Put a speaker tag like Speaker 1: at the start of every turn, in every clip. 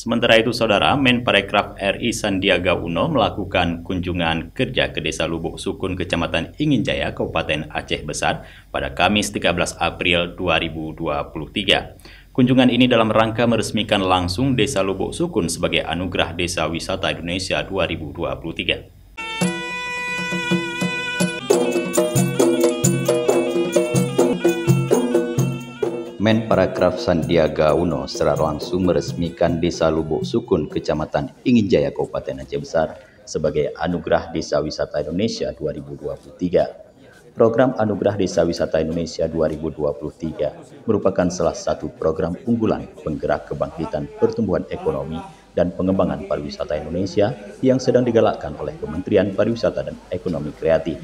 Speaker 1: Sementara itu, Saudara, Menparekraf RI Sandiaga Uno melakukan kunjungan kerja ke Desa Lubuk Sukun, Kecamatan Inginjaya, Kabupaten Aceh Besar pada Kamis 13 April 2023. Kunjungan ini dalam rangka meresmikan langsung Desa Lubuk Sukun sebagai Anugerah Desa Wisata Indonesia 2023. Menparekraf Sandiaga Uno secara langsung meresmikan Desa Lubuk Sukun, Kecamatan Inginjaya, Kabupaten Aceh Besar sebagai Anugerah Desa Wisata Indonesia 2023. Program Anugerah Desa Wisata Indonesia 2023 merupakan salah satu program unggulan penggerak kebangkitan pertumbuhan ekonomi dan pengembangan pariwisata Indonesia yang sedang digalakkan oleh Kementerian Pariwisata dan Ekonomi Kreatif.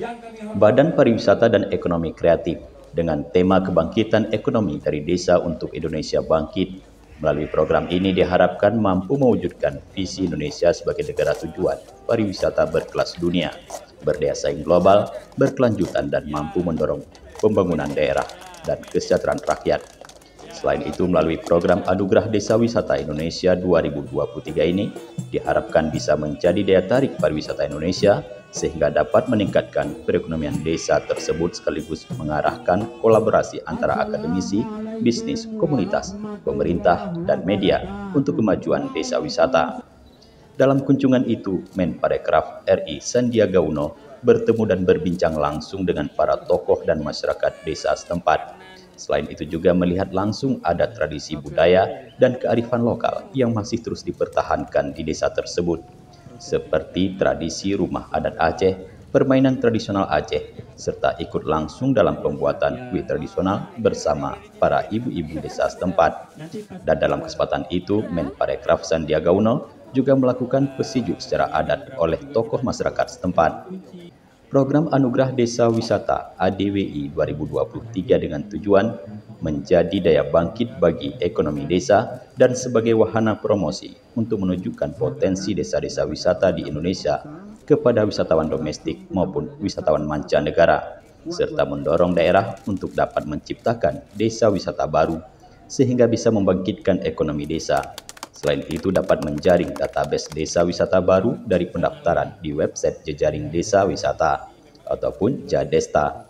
Speaker 1: Badan Pariwisata dan Ekonomi Kreatif dengan tema kebangkitan ekonomi dari desa untuk Indonesia bangkit. Melalui program ini diharapkan mampu mewujudkan visi Indonesia sebagai negara tujuan pariwisata berkelas dunia, berdaya saing global, berkelanjutan dan mampu mendorong pembangunan daerah dan kesejahteraan rakyat. Selain itu, melalui program Anugerah Desa Wisata Indonesia 2023 ini diharapkan bisa menjadi daya tarik pariwisata Indonesia sehingga dapat meningkatkan perekonomian desa tersebut sekaligus mengarahkan kolaborasi antara akademisi, bisnis, komunitas, pemerintah, dan media untuk kemajuan desa wisata. Dalam kunjungan itu, Menparekraf RI Sandiaga Uno bertemu dan berbincang langsung dengan para tokoh dan masyarakat desa setempat. Selain itu juga melihat langsung adat tradisi budaya dan kearifan lokal yang masih terus dipertahankan di desa tersebut, seperti tradisi rumah adat Aceh, permainan tradisional Aceh, serta ikut langsung dalam pembuatan kue tradisional bersama para ibu-ibu desa setempat. Dan dalam kesempatan itu, Menparekraf Sandiaga Uno juga melakukan pesijuk secara adat oleh tokoh masyarakat setempat. Program Anugerah Desa Wisata ADWI 2023 dengan tujuan menjadi daya bangkit bagi ekonomi desa dan sebagai wahana promosi untuk menunjukkan potensi desa-desa wisata di Indonesia kepada wisatawan domestik maupun wisatawan mancanegara, serta mendorong daerah untuk dapat menciptakan desa wisata baru sehingga bisa membangkitkan ekonomi desa. Selain itu dapat menjaring database desa wisata baru dari pendaftaran di website Jejaring Desa Wisata ataupun Jadesta,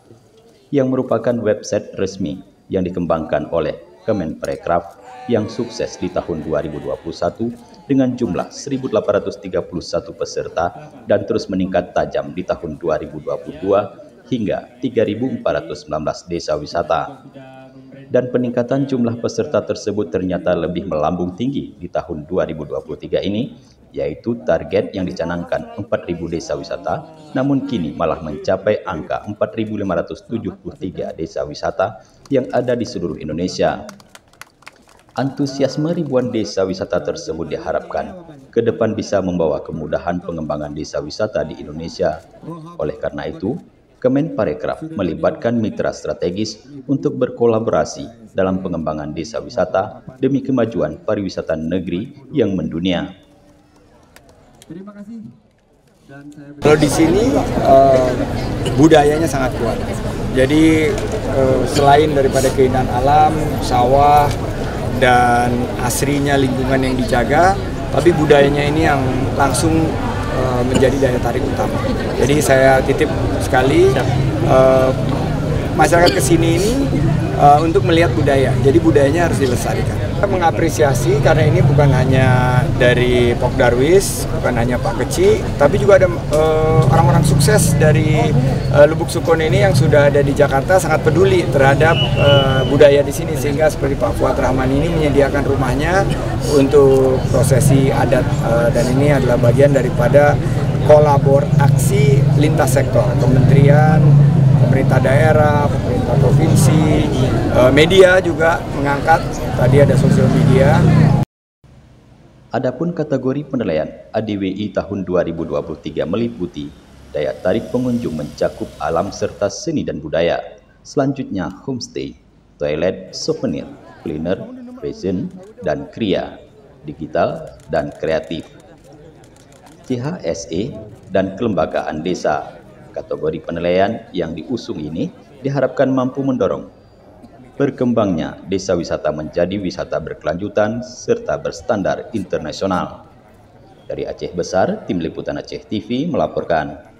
Speaker 1: yang merupakan website resmi yang dikembangkan oleh Kemenparekraf yang sukses di tahun 2021 dengan jumlah 1.831 peserta dan terus meningkat tajam di tahun 2022 hingga 3.419 desa wisata. Dan peningkatan jumlah peserta tersebut ternyata lebih melambung tinggi di tahun 2023 ini, yaitu target yang dicanangkan 4.000 desa wisata, namun kini malah mencapai angka 4.573 desa wisata yang ada di seluruh Indonesia. Antusiasme ribuan desa wisata tersebut diharapkan ke depan bisa membawa kemudahan pengembangan desa wisata di Indonesia. Oleh karena itu, Kemenparekraf melibatkan mitra strategis untuk berkolaborasi dalam pengembangan desa wisata demi kemajuan pariwisata negeri yang mendunia.
Speaker 2: Terima kasih. Kalau di sini budayanya sangat kuat. Jadi selain daripada keindahan alam, sawah dan asrinya lingkungan yang dijaga, tapi budayanya ini yang langsung menjadi daya tarik utama. Jadi saya titip sekali masyarakat kesini ini untuk melihat budaya. Jadi budayanya harus dilestarikan. Kita mengapresiasi karena ini bukan hanya dari Pok Darwis, bukan hanya Pak Keci, tapi juga ada orang-orang sukses dari Lubuk Sukun ini yang sudah ada di Jakarta sangat peduli terhadap budaya di sini, sehingga seperti Pak Fuad Rahman ini menyediakan rumahnya untuk prosesi adat, dan ini adalah bagian daripada kolaborasi lintas sektor, kementerian, pemerintah daerah, pemerintah provinsi, media juga mengangkat, tadi ada sosial media.
Speaker 1: Adapun kategori penilaian ADWI tahun 2023 meliputi daya tarik pengunjung mencakup alam serta seni dan budaya. Selanjutnya homestay, toilet, souvenir, kuliner, fashion, dan kriya, digital dan kreatif. CHSE dan kelembagaan desa. Kategori penilaian yang diusung ini diharapkan mampu mendorong berkembangnya desa wisata menjadi wisata berkelanjutan serta berstandar internasional. Dari Aceh Besar, Tim Liputan Aceh TV melaporkan.